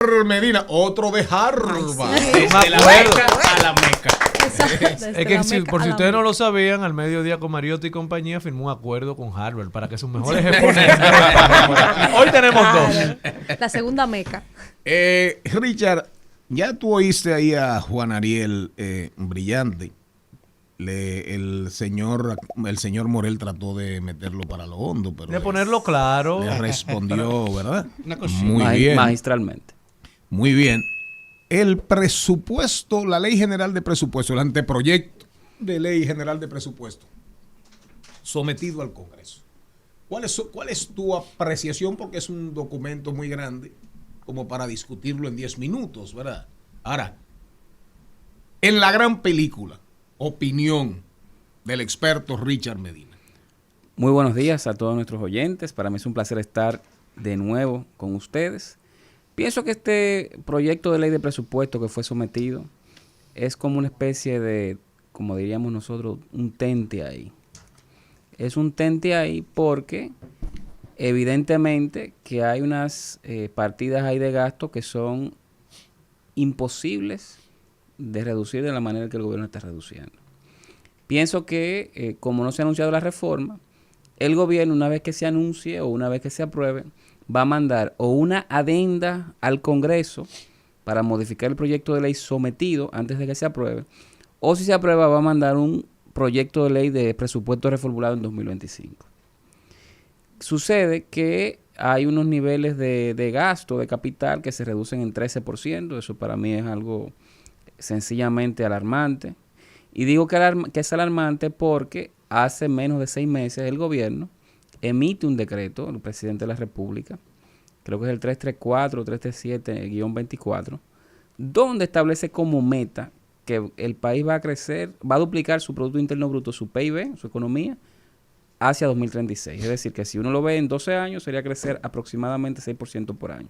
Medina, otro de Harvard. Desde la Meca a la Meca. Es que por si ustedes no lo sabían, al mediodía con Mariotti y compañía firmó un acuerdo con Harvard para que sus mejores exponentes. Hoy tenemos dos. La segunda Meca. Richard, ya tú oíste ahí a Juan Ariel brillante. El señor Morel trató de meterlo para lo hondo, pero de ponerlo claro. Le respondió, ¿verdad? Muy bien. Magistralmente. Muy bien. El presupuesto, la Ley General de Presupuesto, el anteproyecto de Ley General de Presupuesto, sometido al Congreso. ¿Cuál es tu apreciación? Porque es un documento muy grande, como para discutirlo en 10 minutos, ¿verdad? Ahora, en la gran película, opinión del experto Richard Medina. Muy buenos días a todos nuestros oyentes. Para mí es un placer estar de nuevo con ustedes. Pienso que este proyecto de ley de presupuesto que fue sometido es como una especie de, como diríamos nosotros, un tente ahí. Es un tente ahí porque evidentemente que hay unas partidas ahí de gasto que son imposibles de reducir de la manera que el gobierno está reduciendo. Pienso que como no se ha anunciado la reforma, el gobierno, una vez que se anuncie o una vez que se apruebe, va a mandar o una adenda al Congreso para modificar el proyecto de ley sometido antes de que se apruebe, o si se aprueba va a mandar un proyecto de ley de presupuesto reformulado en 2025. Sucede que hay unos niveles de gasto, de capital, que se reducen en 13%, eso para mí es algo sencillamente alarmante. Y digo que es alarmante porque hace menos de 6 meses el gobierno emite un decreto, el presidente de la República, creo que es el 334 o 337-24, donde establece como meta que el país va a crecer, va a duplicar su Producto Interno Bruto, su PIB, su economía, hacia 2036. Es decir, que si uno lo ve en 12 años, sería crecer aproximadamente 6% por año.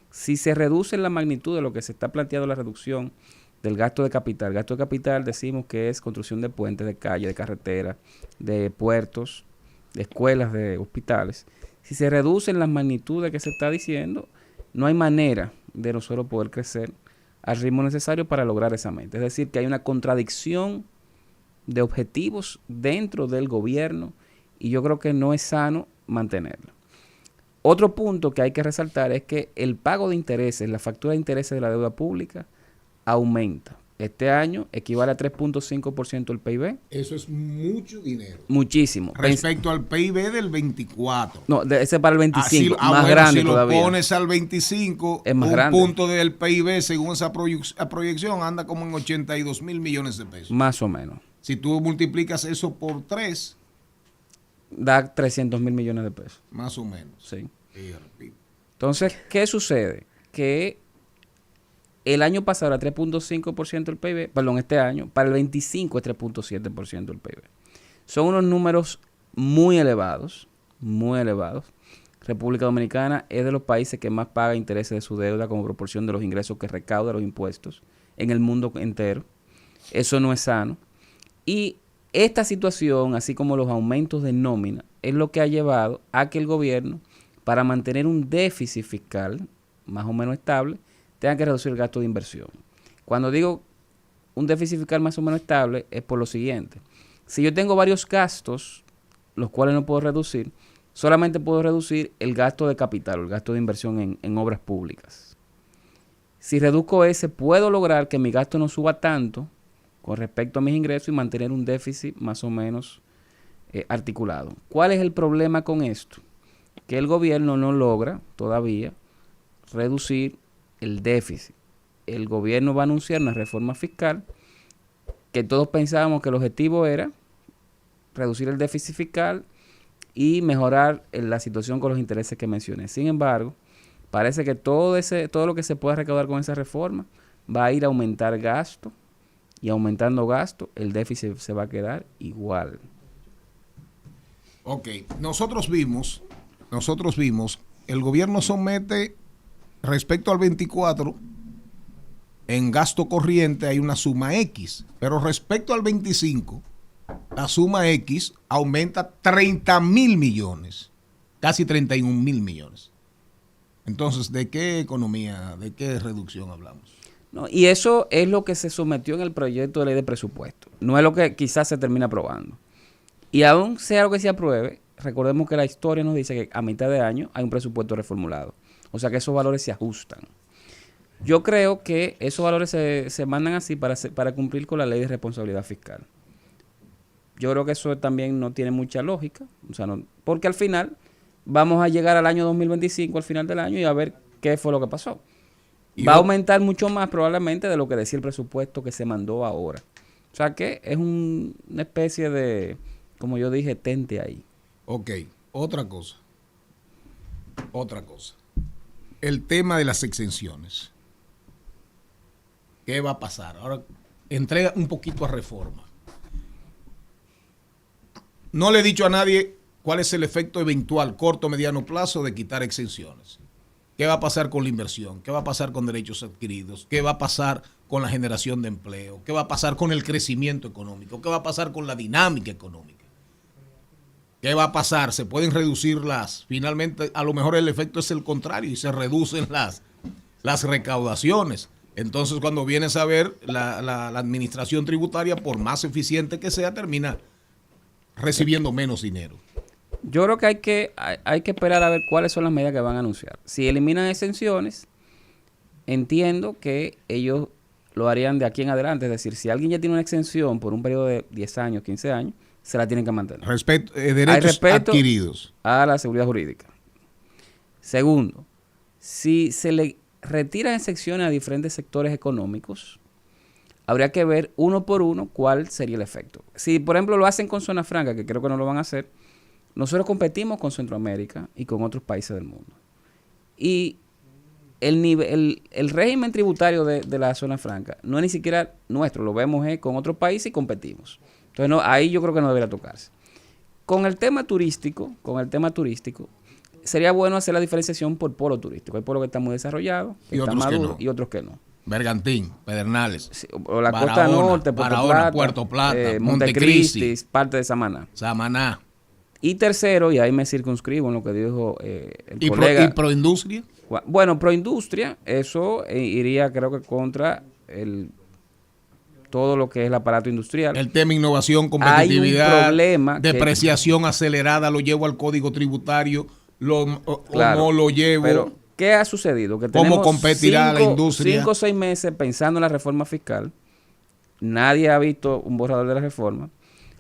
Si se reduce la magnitud de lo que se está planteando la reducción del gasto de capital decimos que es construcción de puentes, de calles, de carreteras, de puertos, de escuelas, de hospitales. Si se reducen las magnitudes que se está diciendo, no hay manera de nosotros poder crecer al ritmo necesario para lograr esa meta. Es decir, que hay una contradicción de objetivos dentro del gobierno y yo creo que no es sano mantenerla. Otro punto que hay que resaltar es que el pago de intereses, la factura de intereses de la deuda pública aumenta. Este año equivale a 3.5% del PIB. Eso es mucho dinero. Muchísimo. Respecto al PIB del 24. No, ese para el 25, más bueno, grande si todavía. Si lo pones al 25, es más un grande. Punto del PIB, según esa proyección, anda como en 82 mil millones de pesos. Más o menos. Si tú multiplicas eso por 3, da 300 mil millones de pesos. Más o menos. Sí. Entonces, ¿qué sucede? Que el año pasado era 3.5% del PIB, perdón, este año, para el 25 es 3.7% del PIB. Son unos números muy elevados, muy elevados. República Dominicana es de los países que más paga intereses de su deuda como proporción de los ingresos que recauda los impuestos en el mundo entero. Eso no es sano. Y esta situación, así como los aumentos de nómina, es lo que ha llevado a que el gobierno, para mantener un déficit fiscal más o menos estable, tenga que reducir el gasto de inversión. Cuando digo un déficit fiscal más o menos estable, es por lo siguiente. Si yo tengo varios gastos, los cuales no puedo reducir, solamente puedo reducir el gasto de capital, el gasto de inversión en obras públicas. Si reduzco ese, puedo lograr que mi gasto no suba tanto con respecto a mis ingresos y mantener un déficit más o menos articulado. ¿Cuál es el problema con esto? Que el gobierno no logra todavía reducir el déficit. El gobierno va a anunciar una reforma fiscal que todos pensábamos que el objetivo era reducir el déficit fiscal y mejorar la situación con los intereses que mencioné. Sin embargo, parece que todo lo que se pueda recaudar con esa reforma va a ir a aumentar gasto y aumentando gasto, el déficit se va a quedar igual. Ok, nosotros vimos, el gobierno somete respecto al 24, en gasto corriente hay una suma X, pero respecto al 25, la suma X aumenta 30 mil millones, casi 31 mil millones. Entonces, ¿de qué economía, de qué reducción hablamos? No, y eso es lo que se sometió en el proyecto de ley de presupuesto. No es lo que quizás se termina aprobando. Y aún sea lo que se apruebe, recordemos que la historia nos dice que a mitad de año hay un presupuesto reformulado. O sea que esos valores se ajustan. Yo creo que esos valores se mandan así para cumplir con la ley de responsabilidad fiscal. Yo creo que eso también no tiene mucha lógica. O sea, no, porque al final vamos a llegar al año 2025, al final del año, y a ver qué fue lo que pasó. Va a aumentar mucho más probablemente de lo que decía el presupuesto que se mandó ahora. O sea que es una especie de, como yo dije, tente ahí. Ok, otra cosa. El tema de las exenciones. ¿Qué va a pasar? Ahora, entrega un poquito a reforma. No le he dicho a nadie cuál es el efecto eventual, corto o mediano plazo, de quitar exenciones. ¿Qué va a pasar con la inversión? ¿Qué va a pasar con derechos adquiridos? ¿Qué va a pasar con la generación de empleo? ¿Qué va a pasar con el crecimiento económico? ¿Qué va a pasar con la dinámica económica? ¿Qué va a pasar? ¿Se pueden reducirlas? Finalmente, a lo mejor el efecto es el contrario y se reducen las recaudaciones. Entonces, cuando vienes a ver la administración tributaria, por más eficiente que sea, termina recibiendo menos dinero. Yo creo que hay que esperar a ver cuáles son las medidas que van a anunciar. Si eliminan exenciones, entiendo que ellos lo harían de aquí en adelante. Es decir, si alguien ya tiene una exención por un periodo de 10 años, 15 años, se la tienen que mantener. Derechos adquiridos a la seguridad jurídica. Segundo, si se le retiran exenciones a diferentes sectores económicos, habría que ver uno por uno cuál sería el efecto. Si, por ejemplo, lo hacen con zona franca, que creo que no lo van a hacer, nosotros competimos con Centroamérica y con otros países del mundo. Y el régimen tributario de la zona franca no es ni siquiera nuestro, lo vemos con otros países y competimos. Entonces, no, ahí yo creo que no debería tocarse. Con el tema turístico, sería bueno hacer la diferenciación por polo turístico. Hay polos que están muy desarrollados, que están maduros, y otros que no. Bergantín, Pedernales, sí, o la costa norte, Puerto Plata, Montecristi, parte de Samaná. Y tercero, y ahí me circunscribo en lo que dijo el colega. ¿Y Proindustria? Bueno, Proindustria, eso iría creo que contra todo lo que es el aparato industrial. El tema innovación, competitividad, hay un problema depreciación acelerada, lo llevo al código tributario, claro, o no lo llevo. Pero, ¿qué ha sucedido? Que ¿Cómo competirá la industria? 5 o 6 meses pensando en la reforma fiscal. Nadie ha visto un borrador de la reforma.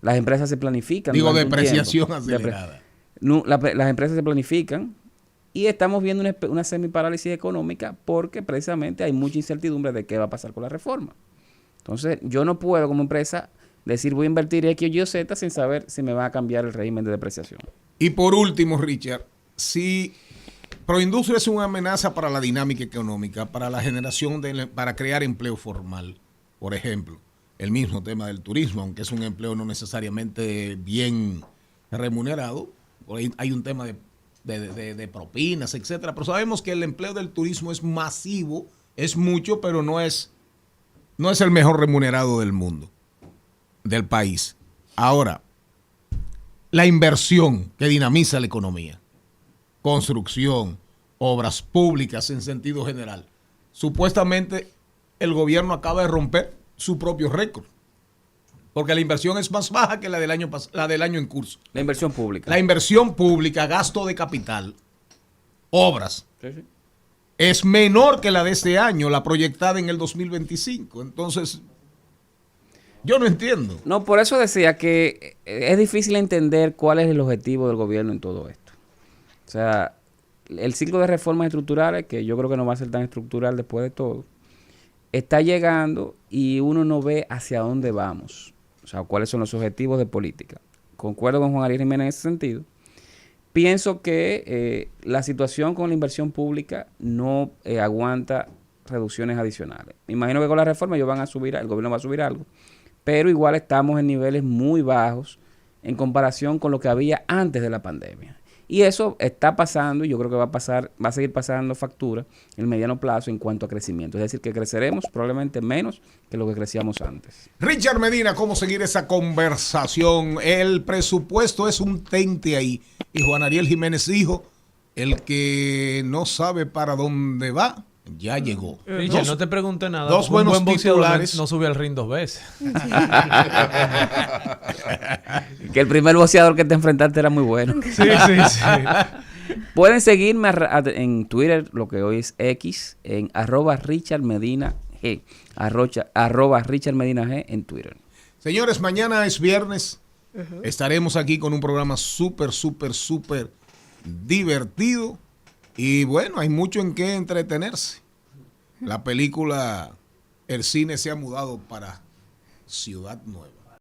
Las empresas se planifican. Digo, depreciación acelerada. Las empresas se planifican y estamos viendo una semiparálisis económica porque precisamente hay mucha incertidumbre de qué va a pasar con la reforma. Entonces, yo no puedo como empresa decir voy a invertir X, Y o Z sin saber si me va a cambiar el régimen de depreciación. Y por último, Richard, si Proindustria es una amenaza para la dinámica económica, para la generación, para crear empleo formal, por ejemplo, el mismo tema del turismo, aunque es un empleo no necesariamente bien remunerado, hay un tema de propinas, etcétera, pero sabemos que el empleo del turismo es masivo, es mucho, pero no es el mejor remunerado del mundo, del país. Ahora, la inversión que dinamiza la economía, construcción, obras públicas en sentido general, supuestamente el gobierno acaba de romper su propio récord, porque la inversión es más baja que la del año en curso. La inversión pública. La inversión pública, gasto de capital, obras, sí, es menor que la de este año, la proyectada en el 2025. Entonces, yo no entiendo. No, por eso decía que es difícil entender cuál es el objetivo del gobierno en todo esto. O sea, el ciclo de reformas estructurales, que yo creo que no va a ser tan estructural después de todo, está llegando y uno no ve hacia dónde vamos. O sea, cuáles son los objetivos de política. Concuerdo con Juan Ariel Jiménez en ese sentido. Pienso que la situación con la inversión pública no aguanta reducciones adicionales. Me imagino que con la reforma el gobierno va a subir algo, pero igual estamos en niveles muy bajos en comparación con lo que había antes de la pandemia. Y eso está pasando y yo creo que va a seguir pasando factura en el mediano plazo en cuanto a crecimiento. Es decir, que creceremos probablemente menos que lo que crecíamos antes. Richard Medina, ¿cómo seguir esa conversación? El presupuesto es un tente ahí. Y Juan Ariel Jiménez dijo, El que no sabe para dónde va, ya llegó. Richard, no te pregunté nada. Dos Un buenos buen boxeador titulares. no sube al ring 2 veces. Que el primer boxeador que te enfrentaste era muy bueno. Sí, sí, sí. Pueden seguirme en Twitter, lo que hoy es X, en @RichardMedinaG. @RichardMedinaG en Twitter. Señores, mañana es viernes. Estaremos aquí con un programa súper divertido. Y bueno, hay mucho en qué entretenerse. La película, el cine se ha mudado para Ciudad Nueva.